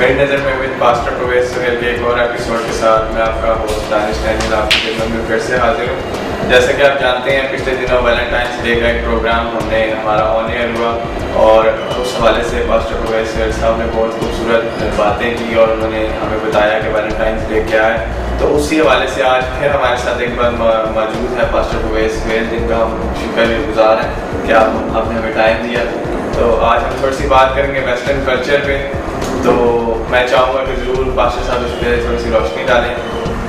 میری نظر میں ود پاسٹر پرویز سہیل کے ایک اور ایپیسوڈ کے ساتھ میں آپ کا ہوسٹ دانش ڈینیل آپ کی خدمت میں پھر سے حاضر ہوں. جیسا کہ آپ جانتے ہیں پچھلے دنوں ویلنٹائنس ڈے کا ایک پروگرام ہمارا آن ایئر ہوا اور اس حوالے سے پاسٹر پرویز سہیل صاحب نے بہت خوبصورت باتیں کی اور انہوں نے ہمیں بتایا کہ ویلنٹائنس ڈے کیا ہے. تو اسی حوالے سے آج پھر ہمارے ساتھ ایک بار موجود ہے پاسٹر پرویز سہیل, جن کا ہم شکر گزار ہیں کہ آپ نے ہمیں ٹائم دیا. تو آج ہم تھوڑی سی بات کریں گے ویسٹرن کلچر پہ. تو میں چاہوں گا کہ ضرور پاسٹر صاحب اس پہ تھوڑی سی روشنی ڈالیں.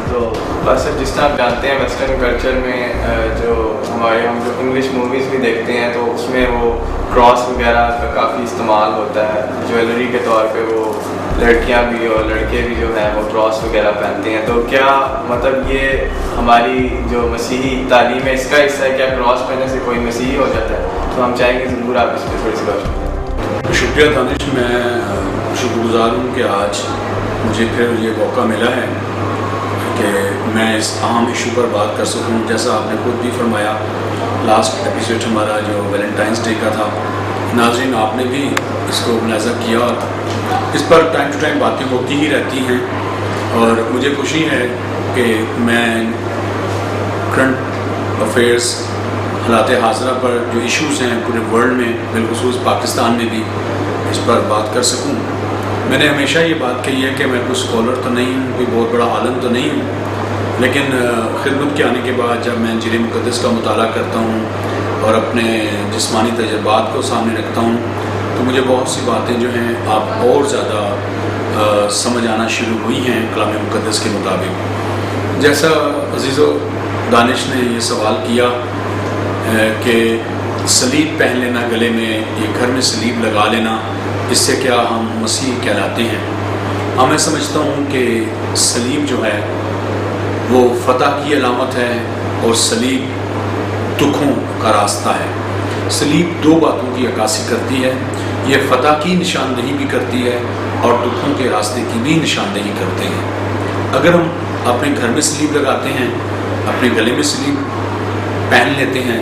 تو پاسٹر جس طرح آپ جانتے ہیں ویسٹرن کلچر میں ہم جو انگلش موویز بھی دیکھتے ہیں تو اس میں وہ کراس وغیرہ کا کافی استعمال ہوتا ہے جویلری کے طور پہ. وہ لڑکیاں بھی اور لڑکے بھی جو ہیں وہ کراس وغیرہ پہنتے ہیں. تو کیا مطلب یہ ہماری جو مسیحی تعلیم ہے اس کا حصہ ہے؟ کیا کراس پہننے سے کوئی مسیحی ہو جاتا ہے؟ تو ہم چاہیں گے ضرور آپ اس پہ تھوڑی سی روشنی دیں. شکریہ دانش, میں شکر گزار ہوں کہ آج مجھے پھر یہ موقع ملا ہے کہ میں اس اہم ایشو پر بات کر سکوں. جیسا آپ نے خود بھی فرمایا, لاسٹ ایپیسوڈ ہمارا جو ویلنٹائنس ڈے کا تھا, ناظرین آپ نے بھی اس کو ملاحظہ کیا. اس پر ٹائم ٹو ٹائم باتیں ہوتی ہی رہتی ہیں اور مجھے خوشی ہے کہ میں کرنٹ افیئرس حالات حاضرہ پر جو ایشوز ہیں پورے ورلڈ میں بالخصوص پاکستان میں بھی اس پر بات کر سکوں. میں نے ہمیشہ یہ بات کہی ہے کہ میں کوئی اسکالر تو نہیں ہوں, کوئی بہت بڑا عالم تو نہیں ہوں, لیکن خدمت کے آنے کے بعد جب میں انجیل مقدس کا مطالعہ کرتا ہوں اور اپنے جسمانی تجربات کو سامنے رکھتا ہوں تو مجھے بہت سی باتیں جو ہیں آپ اور زیادہ سمجھ آنا شروع ہوئی ہیں کلام مقدس کے مطابق. جیسا عزیز و دانش نے یہ سوال کیا کہ سلیب پہن لینا گلے میں, یہ گھر میں سلیب لگا لینا, اس سے کیا ہم مسیح کہلاتے ہیں؟ میں سمجھتا ہوں کہ سلیب جو ہے وہ فتح کی علامت ہے اور سلیب دکھوں کا راستہ ہے. سلیب دو باتوں کی عکاسی کرتی ہے, یہ فتح کی نشاندہی بھی کرتی ہے اور دکھوں کے راستے کی بھی نشاندہی کرتے ہیں. اگر ہم اپنے گھر میں سلیب لگاتے ہیں, اپنے گلے میں سلیب پہن لیتے ہیں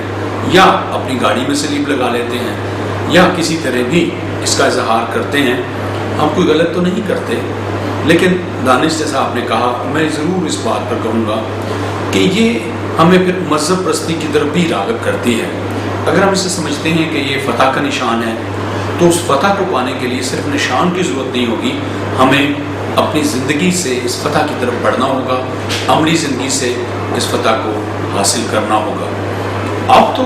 یا اپنی گاڑی میں سلیب لگا لیتے ہیں یا کسی طرح بھی اس کا اظہار کرتے ہیں, ہم کوئی غلط تو نہیں کرتے. لیکن دانش جیسا آپ نے کہا, میں ضرور اس بات پر کہوں گا کہ یہ ہمیں پھر مذہب پرستی کی طرف بھی راغب کرتی ہے. اگر ہم اسے سمجھتے ہیں کہ یہ فتح کا نشان ہے تو اس فتح کو پانے کے لیے صرف نشان کی ضرورت نہیں ہوگی, ہمیں اپنی زندگی سے اس فتح کی طرف بڑھنا ہوگا, عملی زندگی سے اس فتح کو حاصل کرنا ہوگا. اب تو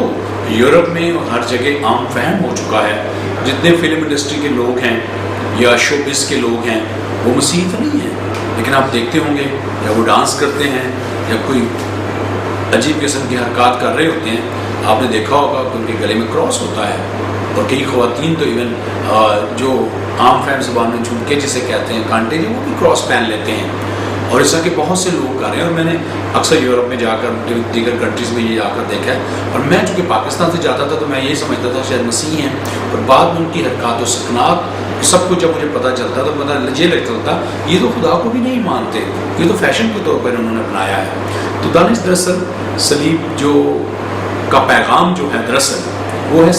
یورپ میں اور ہر جگہ عام فہم ہو چکا ہے, جتنے فلم انڈسٹری کے لوگ ہیں یا شو بز کے لوگ ہیں وہ مسیحی تو نہیں ہیں, لیکن آپ دیکھتے ہوں گے یا وہ ڈانس کرتے ہیں یا کوئی عجیب قسم کی حرکات کر رہے ہوتے ہیں. آپ نے دیکھا ہوگا کہ ان کے گلے میں کراس ہوتا ہے اور کئی خواتین تو ایون جو عام فہم زبان میں جھمکے جسے کہتے ہیں کانٹے, جو وہ بھی کراس پہن لیتے ہیں. اور اس طرح کے بہت سے لوگ کر رہے ہیں اور میں نے اکثر یورپ میں جا کر دیگر کنٹریز میں یہ جا کر دیکھا ہے. اور میں چونکہ پاکستان سے جاتا تھا تو میں یہی سمجھتا تھا شاید مسیحی ہیں, اور بعد میں ان کی حرکات و سکنات سب کچھ جب مجھے پتہ چلتا تو پتہ یہ لگتا تھا یہ تو خدا کو بھی نہیں مانتے, یہ تو فیشن کے طور پر انہوں نے اپنایا ہے. تو دانش دراصل سلیب جو کا پیغام جو ہے دراصل وہ ہے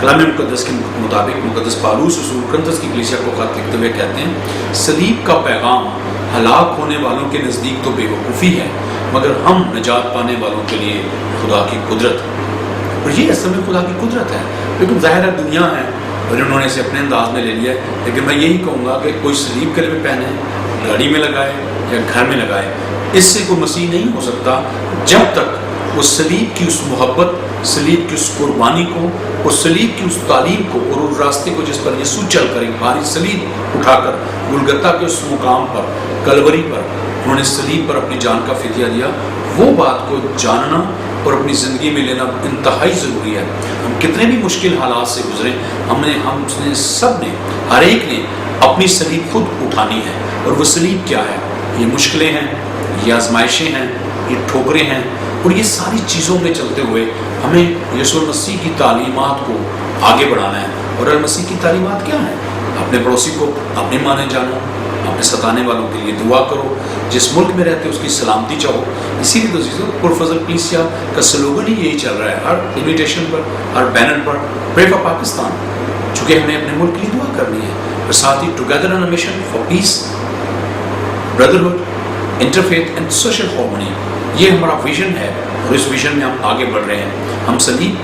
کلام مقدس کے مطابق, مقدس پالوس رسول کرنتھس کی کلیسیا کو خط لکھتے ہوئے کہتے ہیں سلیب کا پیغام ہلاک ہونے والوں کے نزدیک تو بے وقوفی ہے مگر ہم نجات پانے والوں کے لیے خدا کی قدرت. اور یہ اصل میں خدا کی قدرت ہے, لیکن ظاہر ہے دنیا ہے اور انہوں نے اسے اپنے انداز میں لے لیا ہے. لیکن میں یہی کہوں گا کہ کوئی سلیب گلے میں پہنے, گاڑی میں لگائے یا گھر میں لگائے, اس سے کوئی مسیح نہیں ہو سکتا جب تک وہ سلیب کی اس محبت, سلیب کی اس قربانی کو اور سلیب کی اس تعلیم کو اور اس راستے کو جس پر یسوع چل کر ایک بھاری سلیب اٹھا کر گلگتہ کے اس مقام پر, کلوری پر انہوں نے سلیب پر اپنی جان کا فدیہ دیا, وہ بات کو جاننا اور اپنی زندگی میں لینا انتہائی ضروری ہے. ہم کتنے بھی مشکل حالات سے گزرے, ہم نے سب نے, ہر ایک نے اپنی سلیب خود اٹھانی ہے. اور وہ سلیب کیا ہے؟ یہ مشکلیں ہیں, یہ آزمائشیں ہیں, یہ ٹھوکریں ہیں, اور یہ ساری چیزوں میں چلتے ہوئے ہمیں یسوع مسیح کی تعلیمات کو آگے بڑھانا ہے. اور المسیح کی تعلیمات کیا ہیں؟ اپنے پڑوسی کو اپنے مانے جانو, اپنے ستانے والوں کے لیے دعا کرو, جس ملک میں رہتے اس کی سلامتی چاہو. اسی لیے تو عزیزو پرفضل کلیسیا کا سلوگن ہی یہی چل رہا ہے, ہر invitation per, Hare banner per, pray for Pakistan, چونکہ ہمیں اپنے ملک کے لیے دعا کرنی ہے. اور ساتھ ہی together on a mission for peace, brotherhood, interfaith and social harmony, یہ ہمارا ویژن ہے اور اس ویژن میں ہم آگے بڑھ رہے ہیں۔ ہم صلیب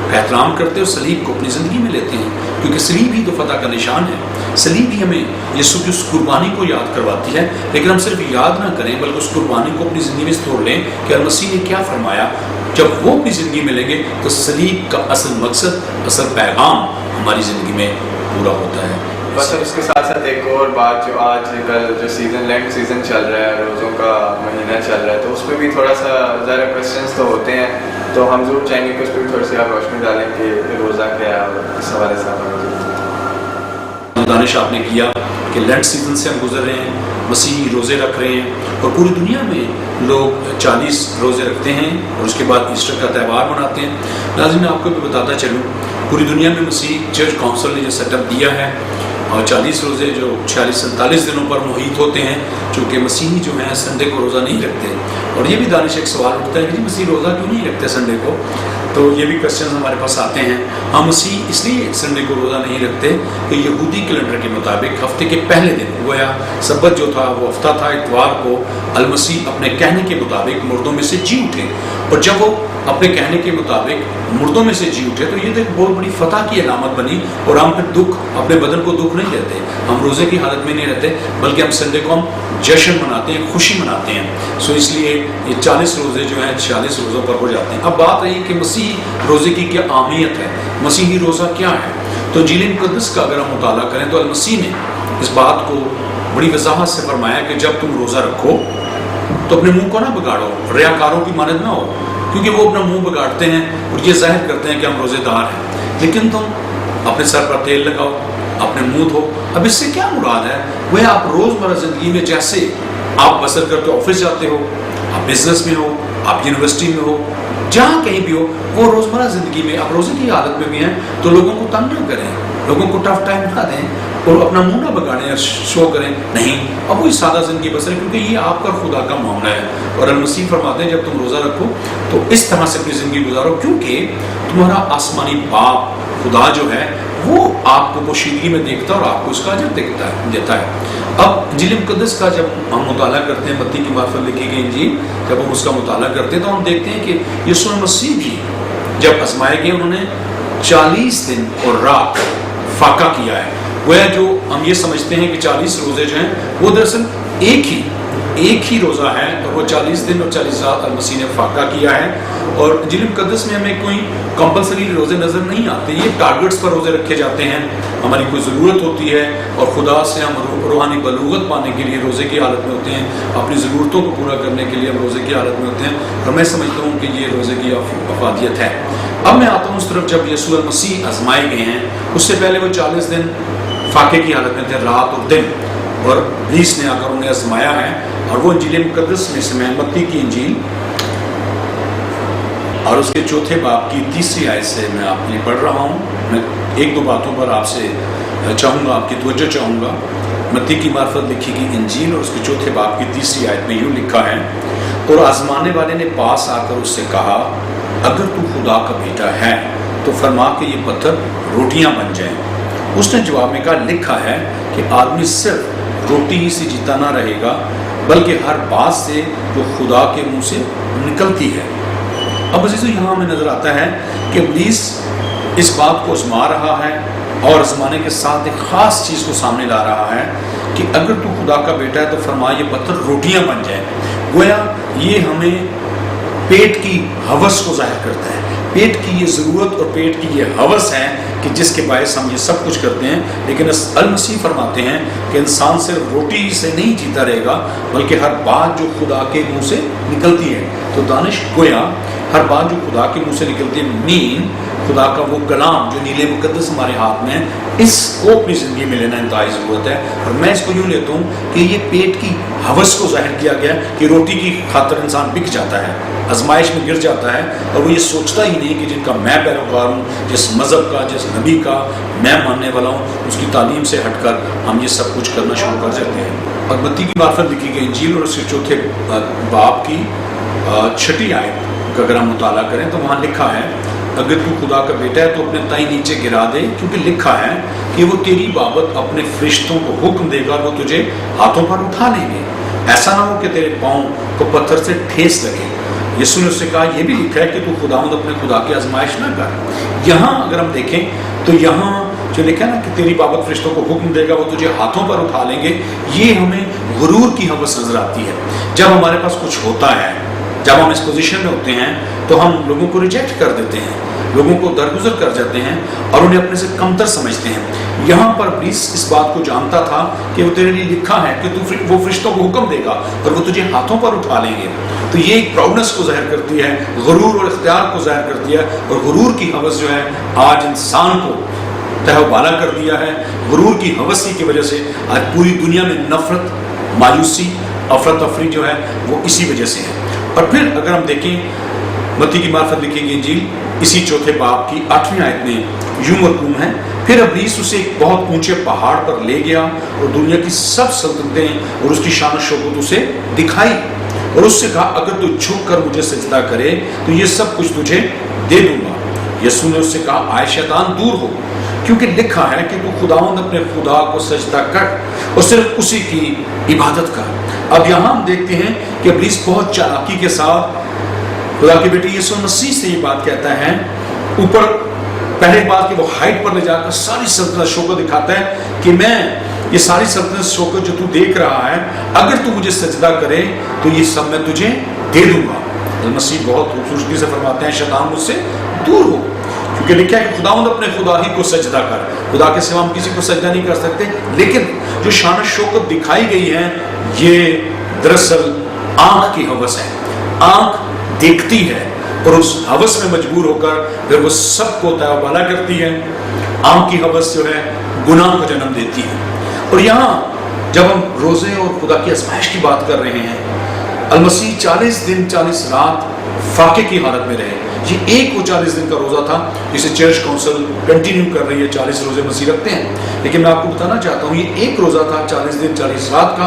کا احترام کرتے اور صلیب کو اپنی زندگی میں لیتے ہیں، کیونکہ صلیب ہی تو فتح کا نشان ہے۔ صلیب ہی ہمیں یسوع کی اس قربانی کو یاد کرواتی ہے، لیکن ہم صرف یاد نہ کریں بلکہ اس قربانی کو اپنی زندگی میں توڑ لیں کہ المسیح نے کیا فرمایا۔ جب وہ اپنی زندگی میں لیں گے تو صلیب کا اصل مقصد، اصل پیغام ہماری زندگی میں پورا ہوتا ہے۔ بس اب اس کے ساتھ ساتھ ایک اور بات، جو آج کل جو لینڈ سیزن چل رہا ہے، روزوں کا مہینہ چل رہا ہے، تو اس پہ بھی تھوڑا سا ذرا کویسچنس تو ہوتے ہیں، تو ہم ضرور چاہیں گے کہ اس پہ بھی تھوڑی سی آپ روشنی ڈالیں کہ روزہ کیا ہے اور اس حوالے سے دانش آپ نے کیا کہ لینڈ سیزن سے ہم گزر رہے ہیں، مسیحی روزے رکھ رہے ہیں اور پوری دنیا میں لوگ 40 روزے رکھتے ہیں اور اس کے بعد ایسٹر کا تہوار مناتے ہیں۔ ناظرین میں آپ کو بھی بتاتا چلوں، پوری دنیا میں مسیح چرچ کونسل نے جو سیٹ اپ دیا ہے اور 40 روزے جو 46-47 دنوں پر محیط ہوتے ہیں، چونکہ مسیحی جو ہیں سنڈے کو روزہ نہیں رکھتے۔ اور یہ بھی دانش ایک سوال اٹھتا ہے کہ مسیح روزہ کیوں نہیں رکھتے سنڈے کو؟ تو یہ بھی کویسچنز ہمارے پاس آتے ہیں۔ ہم مسیح اس لیے سنڈے کو روزہ نہیں رکھتے کہ یہودی کیلنڈر کے مطابق ہفتے کے پہلے دن گویا سبت جو تھا وہ ہفتہ تھا، اتوار کو المسیح اپنے کہنے کے مطابق مردوں میں سے جی اٹھے، اور جب وہ اپنے کہنے کے مطابق مردوں میں سے جی اٹھے تو یہ تو ایک بہت بڑی فتح کی علامت بنی، اور ہم پھر دکھ اپنے بدن کو دکھ نہیں دیتے، ہم روزے کی حالت میں نہیں رہتے، بلکہ ہم سنڈے کو ہم جشن مناتے ہیں، خوشی مناتے ہیں۔ سو اس لیے یہ 40 روزے جو ہیں 46 روزوں پر ہو جاتے ہیں۔ اب بات رہی کہ مسیح روزے کی کیا اہمیت ہے، مسیحی روزہ کیا ہے؟ تو انجیل مقدس کا اگر ہم مطالعہ کریں تو المسیح نے اس بات کو بڑی وضاحت سے فرمایا کہ جب تم روزہ رکھو تو اپنے منہ کو نہ بگاڑو، ریاکاروں کی مانند نہ ہو، کیونکہ وہ اپنا منہ بگاڑتے ہیں اور یہ ظاہر کرتے ہیں کہ ہم روزے دار ہیں، لیکن تم اپنے سر پر تیل لگاؤ، اپنے منہ دھو۔ اب اس سے کیا مراد ہے؟ وہ آپ روزمرہ زندگی میں جیسے آپ بسر کرتے ہو، آفس جاتے ہو، آپ بزنس میں ہو، آپ یونیورسٹی میں ہو، جہاں کہیں بھی ہو، وہ روزمرہ زندگی میں آپ روزے کی حالت میں بھی ہیں تو لوگوں کو تنگ نہ کریں، لوگوں کو ٹف ٹائم نہ دیں اور اپنا منہ نہ بگاڑیں اور شو کریں، نہیں، اب وہی سادہ زندگی بسر، کیونکہ یہ آپ کا خدا کا معاملہ ہے۔ اور المسیح فرماتے ہیں جب تم روزہ رکھو تو اس طرح سے اپنی زندگی گزارو، کیونکہ تمہارا آسمانی باپ خدا جو ہے وہ آپ کو پوشیدگی میں دیکھتا ہے اور آپ کو اس کا اجر دیتا ہے۔ اب انجیل مقدس کا جب ہم مطالعہ کرتے ہیں، متی کی معرفت لکھی گئی انجیل، جب ہم اس کا مطالعہ کرتے ہیں تو ہم دیکھتے ہیں کہ یسوع مسیح بھی جب آزمائے گئے انہوں نے 40 دن اور رات فاقہ کیا ہے۔ وہ جو ہم یہ سمجھتے ہیں کہ 40 روزے جو ہیں وہ دراصل ایک ہی روزہ ہے، اور وہ 40 دن اور 40 رات المسیح نے فاقہ کیا ہے۔ اور انجیل مقدس میں ہمیں کوئی کمپلسری روزے نظر نہیں آتے، یہ ٹارگٹس پر روزے رکھے جاتے ہیں، ہماری کوئی ضرورت ہوتی ہے اور خدا سے ہم روحانی بلوغت پانے کے لیے روزے کی حالت میں ہوتے ہیں، اپنی ضرورتوں کو پورا کرنے کے لیے ہم روزے کی حالت میں ہوتے ہیں، اور میں سمجھتا ہوں کہ یہ روزے کی افادیت ہے۔ اب میں آتا ہوں اس طرف، جب یسوع مسیح آزمائے گئے ہیں اس سے پہلے وہ 40 دن فاقے کی حالت میں تھے، رات اور دن، اور ابلیس نے آ کر انہیں آزمایا ہے۔ اور وہ انجیل مقدس میں سے میں متی کی انجیل اور اس کے 4 باب کی 3 آیت سے میں آپ کے لیے پڑھ رہا ہوں۔ میں ایک دو باتوں پر آپ سے چاہوں گا، آپ کی توجہ چاہوں گا۔ متی کی معرفت لکھی گئی انجیل اور اس کے 4 باب کی 3 آیت میں یوں لکھا ہے، اور آزمانے والے نے پاس آ کر اس سے کہا، اگر تو خدا کا بیٹا ہے تو فرما کہ یہ پتھر روٹیاں بن جائیں۔ اس نے جواب میں کہا، لکھا ہے کہ آدمی صرف روٹی ہی سے جیتا نہ رہے گا بلکہ ہر بات سے جو خدا کے منہ سے نکلتی ہے۔ اب عزیزو یہاں ہمیں نظر آتا ہے کہ ابلیس اس بات کو آزما رہا ہے اور آزمانے کے ساتھ ایک خاص چیز کو سامنے لا رہا ہے کہ اگر تو خدا کا بیٹا ہے تو فرما یہ پتھر روٹیاں بن جائیں۔ گویا یہ ہمیں پیٹ کی ہوس کو ظاہر کرتا ہے، پیٹ کی یہ ضرورت اور پیٹ کی یہ ہوس ہے کہ جس کے باعث ہم یہ سب کچھ کرتے ہیں۔ لیکن المسیح فرماتے ہیں کہ انسان صرف روٹی سے نہیں جیتا رہے گا بلکہ ہر بات جو خدا کے منہ سے نکلتی ہے۔ تو دانش گویا ہر بات جو خدا کے منہ سے نکلتی ہے، خدا کا وہ کلام جو نیلے مقدس ہمارے ہاتھ میں ہے، اس کو اپنی زندگی میں لینا انتہائی ضرورت ہے۔ اور میں اس کو یوں لیتا ہوں کہ یہ پیٹ کی ہوس کو ظاہر کیا گیا کہ روٹی کی خاطر انسان بک جاتا ہے، آزمائش میں گر جاتا ہے، اور وہ یہ سوچتا ہی نہیں کہ جن کا میں پیروکار ہوں، جس مذہب کا، جس نبی کا میں ماننے والا ہوں، اس کی تعلیم سے ہٹ کر ہم یہ سب کچھ کرنا شروع کر دیتے ہیں۔ اور متی کی معرفت لکھی گئی انجیل اور اس کے 4 باب کی 6 آیت کا اگر ہم مطالعہ کریں تو وہاں لکھا ہے، اگر تو خدا کا بیٹا ہے تو اپنے تائیں نیچے گرا دے، کیونکہ لکھا ہے کہ وہ تیری بابت اپنے فرشتوں کو حکم دے گا، وہ تجھے ہاتھوں پر اٹھا لیں گے، ایسا نہ ہو کہ تیرے پاؤں کو پتھر سے ٹھیس لگے۔ یسوع نے اس سے کہا یہ بھی لکھا ہے کہ تو خداوند اپنے خدا کی آزمائش نہ کر۔ یہاں اگر ہم دیکھیں تو یہاں جو لکھا ہے نا کہ تیری بابت فرشتوں کو حکم دے گا، وہ تجھے ہاتھوں پر اٹھا لیں گے، یہ ہمیں غرور کی ہوس نظر آتی ہے۔ جب ہمارے پاس کچھ ہوتا ہے، جب ہم اس پوزیشن میں ہوتے ہیں تو ہم لوگوں کو ریجیکٹ کر دیتے ہیں، لوگوں کو درگزر کر جاتے ہیں اور انہیں اپنے سے کمتر سمجھتے ہیں۔ یہاں پر ابلیس اس بات کو جانتا تھا کہ وہ تیرے لیے لکھا ہے کہ وہ فرشتوں کو حکم دے گا اور وہ تجھے ہاتھوں پر اٹھا لیں گے۔ تو یہ ایک پراؤڈنس کو ظاہر کرتی ہے، غرور اور اختیار کو ظاہر کرتی ہے، اور غرور کی ہوس جو ہے آج انسان کو تہہ و بالا کر دیا ہے۔ غرور کی ہوس کی وجہ سے آج پوری دنیا میں نفرت، مایوسی، افراتفری جو ہے وہ اسی وجہ سے ہے۔ اور پھر اگر ہم دیکھیں متی کی معرفت لکھی گئی انجیل اسی چوتھے باب کی 8ویں آیت میں یوں مرقوم ہے، پھر ابلیس اسے ایک بہت اونچے پہاڑ پر لے گیا اور دنیا کی سب سلطنتیں اور اس کی شان و شوکت اسے دکھائی، اور اس سے کہا اگر تو جھک کر مجھے سجدہ کرے تو یہ سب کچھ تجھے دے دوں گا۔ یسوع نے اس سے کہا آئے شیطان دور ہو، کیونکہ لکھا ہے کہ تو خداوند اپنے خدا کو سجدہ کر اور صرف اسی کی عبادت کر۔ اب یہاں ہم دیکھتے ہیں کہ ابلیس بہت چالاکی کے ساتھ خدا کے بیٹے یسوع مسیح سے یہ بات کہتا ہے، اوپر پہلے بات کہ وہ ہائٹ پر لے جا کر ساری سلطنت شوکت دکھاتا ہے کہ میں یہ ساری سلطنت شوکت جو تو دیکھ رہا ہے، اگر تو مجھے سجدہ کرے تو یہ سب میں تجھے دے دوں گا۔ المسیح بہت خوبصورتی سے فرماتے ہیں شیطان مجھ سے دور ہو، کیونکہ لکھا ہے کہ خداوند اپنے خدا ہی کو سجدہ کر، خدا کے سوا ہم کسی کو سجدہ نہیں کر سکتے۔ لیکن جو شان و شوکت دکھائی گئی ہے یہ دراصل آنکھ کی ہوس ہے، آنکھ دیکھتی ہے اور اس ہوس میں مجبور ہو کر پھر وہ سب کو تہہ و بالا کرتی ہے۔ آنکھ کی ہوس جو ہے گناہ کو جنم دیتی ہے۔ اور یہاں جب ہم روزے اور خدا کی آزمائش کی بات کر رہے ہیں، المسیح 40 دن 40 رات فاقے کی حالت میں رہے۔ یہ ایک وہ 40 دن کا روزہ تھا جسے چرچ کونسل کنٹینیو کر رہی ہے، 40 روزے مسیح رکھتے ہیں، لیکن میں آپ کو بتانا چاہتا ہوں یہ ایک روزہ تھا 40 دن 40 رات کا،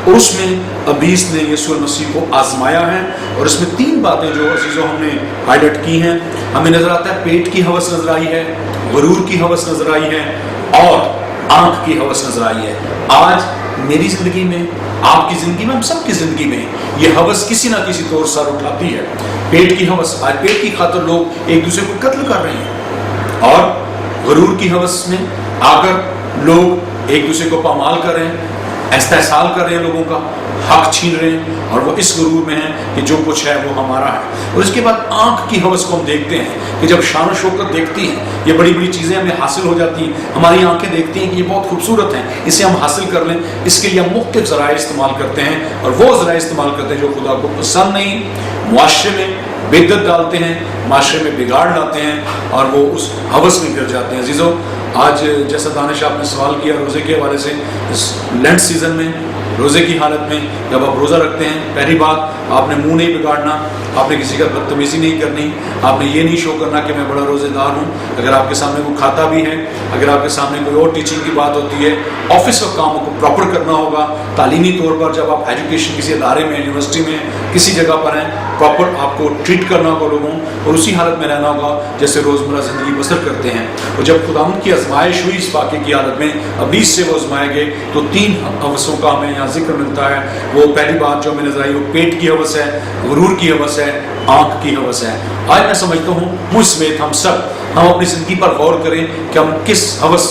اور اس میں ابلیس نے یسوع مسیح کو آزمایا ہے۔ اور اس میں 3 باتیں جو عزیزوں ہم نے ہائی لائٹ کی ہیں، ہمیں نظر آتا ہے پیٹ کی ہوس نظر آئی ہے، غرور کی ہوس نظر آئی ہے، اور آنکھ کی ہوس نظر آئی ہے۔ آج میری زندگی میں، آپ کی زندگی میں، ہم سب کی زندگی میں یہ ہوس کسی نہ کسی طور سر اٹھاتی ہے۔ پیٹ کی ہوس، آج پیٹ کی خاطر لوگ ایک دوسرے کو قتل کر رہے ہیں، اور غرور کی ہوس میں آ کر لوگ ایک دوسرے کو پامال کر رہے ہیں، استحصال کر رہے ہیں، لوگوں کا حق چھین رہے ہیں، اور وہ اس غرور میں ہیں کہ جو کچھ ہے وہ ہمارا ہے۔ اور اس کے بعد آنکھ کی ہوس کو ہم دیکھتے ہیں کہ جب شان و شوکت دیکھتی ہیں، یہ بڑی بڑی چیزیں ہمیں حاصل ہو جاتی ہیں، ہماری آنکھیں دیکھتی ہیں کہ یہ بہت خوبصورت ہیں، اسے ہم حاصل کر لیں، اس کے لیے ہم مختلف ذرائع استعمال کرتے ہیں، اور وہ ذرائع استعمال کرتے ہیں جو خدا کو پسند نہیں، معاشرے میں بدعت ڈالتے ہیں، معاشرے میں بگاڑ لاتے ہیں، اور وہ اس ہوس میں گر جاتے ہیں۔ عزیزو، آج جیسا دانش آپ نے سوال کیا روزے کے حوالے سے، اس لینٹ سیزن میں روزے کی حالت میں جب آپ روزہ رکھتے ہیں، پہلی بات آپ نے منہ نہیں بگاڑنا، آپ نے کسی کا بدتمیزی نہیں کرنی، آپ نے یہ نہیں شو کرنا کہ میں بڑا روزے دار ہوں۔ اگر آپ کے سامنے کوئی کھاتا بھی ہے، اگر آپ کے سامنے کوئی اور ٹیچنگ کی بات ہوتی ہے، آفس کا کاموں کو پراپر کرنا ہوگا، تعلیمی طور پر جب آپ ایجوکیشن کسی ادارے میں، یونیورسٹی میں، کسی جگہ پر ہیں، پراپر آپ کو ٹریٹ کرنا ہوگا لوگوں، اور اسی حالت میں رہنا ہوگا جیسے روزمرہ زندگی بسر کرتے ہیں۔ اور جب خداوند کی آزمائش ہوئی اس واقعے کی حالت میں، ابلیس سے وہ آزمائے گئے، تو 3 ہوسوں کا ہمیں یہاں ذکر ملتا ہے۔ وہ پہلی بات جو ہمیں نظر آئی وہ پیٹ کی ہوس ہے، غرور کی ہوس ہے، آنکھ کی ہوس ہے۔ آج میں سمجھتا ہوں مجھ سمیت ہم اپنی زندگی پر غور کریں کہ ہم کس ہوس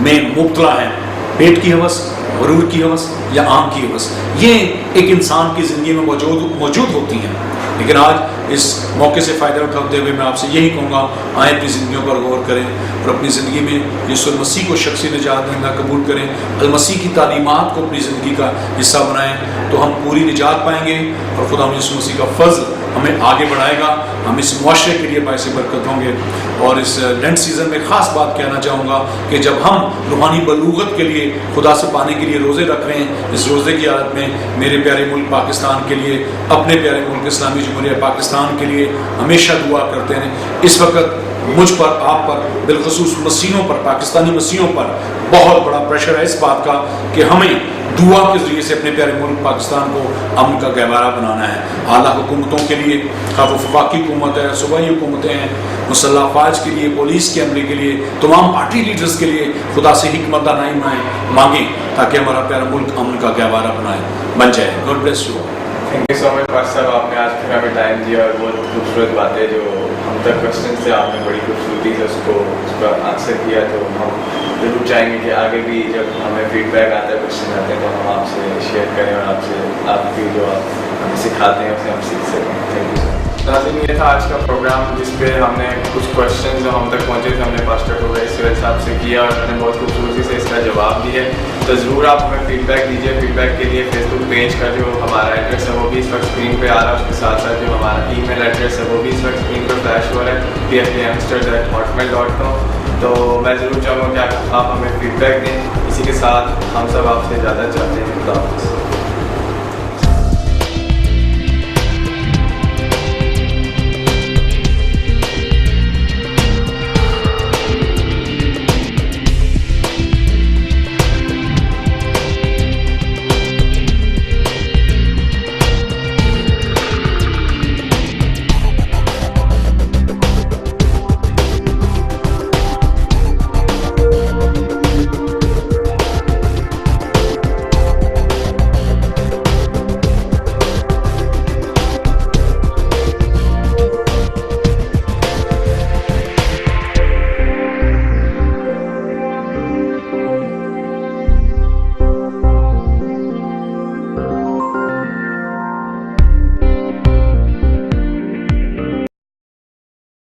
میں مبتلا ہیں، پیٹ کی ہوس، غرور کی ہوس یا آنکھ کی ہوس۔ یہ ایک انسان کی زندگی میں موجود ہوتی ہیں، لیکن آج اس موقع سے فائدہ اٹھاتے ہوئے میں آپ سے یہی کہوں گا، آئیں اپنی زندگیوں پر غور کریں اور اپنی زندگی میں یسوع مسیح کو شخصی نجات دہندہ قبول کریں، المسیح کی تعلیمات کو اپنی زندگی کا حصہ بنائیں، تو ہم پوری نجات پائیں گے، اور خدا یسوع مسیح کا فضل ہمیں آگے بڑھائے گا، ہم اس معاشرے کے لیے باعث برکت ہوں گے۔ اور اس لینٹ سیزن میں خاص بات کہنا چاہوں گا کہ جب ہم روحانی بلوغت کے لیے خدا سے پانے کے لیے روزے رکھ رہے ہیں، اس روزے کی حالت میں میرے پیارے ملک پاکستان کے لیے، اپنے پیارے ملک اسلامی جمہوریہ پاکستان کے لیے ہمیشہ دعا کرتے ہیں۔ اس وقت مجھ پر، آپ پر، بالخصوص مسیحوں پر، پاکستانی مسیحوں پر بہت بڑا پریشر ہے اس بات کا کہ ہمیں دعا کے ذریعے سے اپنے پیارے ملک پاکستان کو امن کا گہوارہ بنانا ہے. اعلیٰ حکومتوں کے لیے، خواہ وہ وفاقی حکومت ہے، صوبائی حکومتیں ہیں، مسلح افواج کے لیے، پولیس کے عملے کے لیے، تمام پارٹی لیڈرز کے لیے خدا سے حکمت دانائی مانگیں تاکہ ہمارا پیارا ملک امن کا گہوارہ بن جائے. God bless you. Thank you so much پاس صاحب، آپ نے آج پھر ہمیں ٹائم دیا اور بہت خوبصورت باتیں جو ہم تک کوشچن سے آپ نے بڑی خوبصورتی سے اس کا آنسر کیا. تو ہم ضرور چاہیں گے کہ آگے بھی جب ہمیں فیڈ بیک آتا ہے، کوشچن آتے ہیں، تو ہم آپ سے شیئر کریں اور آپ کی جو آپ ہمیں سکھاتے ہیں اسے ہم سیکھ سکیں. Thank you. ناظرین، یہ تھا آج کا پروگرام جس پہ ہم نے کچھ کوشچن جو ہم تک پہنچے تھے ہم نے پاسٹر پرویز سہیل صاحب سے کیا اور انہوں نے بہت خوبصورتی سے اس کا جواب دیا. تو ضرور آپ ہمیں فیڈ بیک دیجیے. فیڈ بیک کے لیے فیس بک پیج کا جو ہمارا ایڈریس ہے وہ بھی اس وقت اسکرین پہ آ رہا ہے، اس کے ساتھ ساتھ جو ہمارا ای میل ایڈریس ہے وہ بھی اس وقت اسکرین پہ فلیش ہو رہا ہے، PFKyoungsters@hotmail.com. تو میں ضرور چاہوں گا کہ آپ ہمیں فیڈ بیک دیں. اسی کے ساتھ ہم سب آپ سے زیادہ چاہتے ہیں. خدا حافظ.